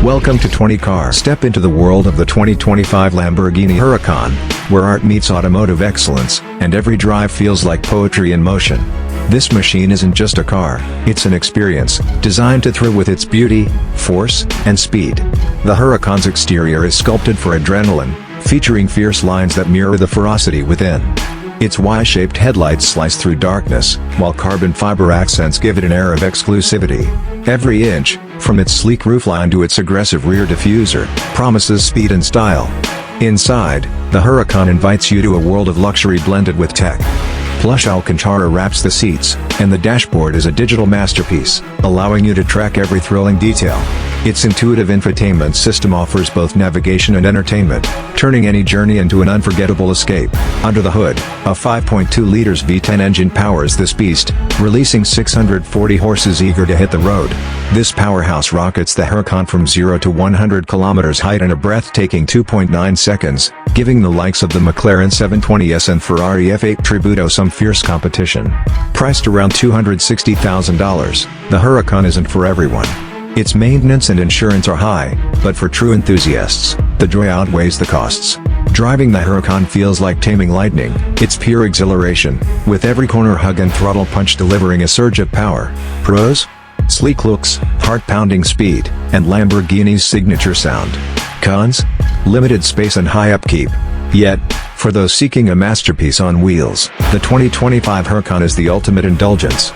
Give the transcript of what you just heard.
Welcome to 20 Car. Step into the world of the 2025 Lamborghini Huracan, where art meets automotive excellence, and every drive feels like poetry in motion. This machine isn't just a car, it's an experience, designed to thrill with its beauty, force, and speed. The Huracan's exterior is sculpted for adrenaline, featuring fierce lines that mirror the ferocity within. Its Y-shaped headlights slice through darkness, while carbon fiber accents give it an air of exclusivity. Every inch, from its sleek roofline to its aggressive rear diffuser, promises speed and style. Inside, the Huracan invites you to a world of luxury blended with tech. Plush Alcantara wraps the seats, and the dashboard is a digital masterpiece, allowing you to track every thrilling detail. Its intuitive infotainment system offers both navigation and entertainment, turning any journey into an unforgettable escape. Under the hood, a 5.2 liters V10 engine powers this beast, releasing 640 horses eager to hit the road. This powerhouse rockets the Huracan from 0 to 100 kilometers height in a breathtaking 2.9 seconds, giving the likes of the McLaren 720S and Ferrari F8 Tributo some fierce competition. Priced around $260,000, the Huracan isn't for everyone. Its maintenance and insurance are high, but for true enthusiasts, the joy outweighs the costs. Driving the Huracan feels like taming lightning, it's pure exhilaration, with every corner hug and throttle punch delivering a surge of power. Pros? Sleek looks, heart-pounding speed, and Lamborghini's signature sound. Cons? Limited space and high upkeep. Yet, for those seeking a masterpiece on wheels, the 2025 Huracan is the ultimate indulgence.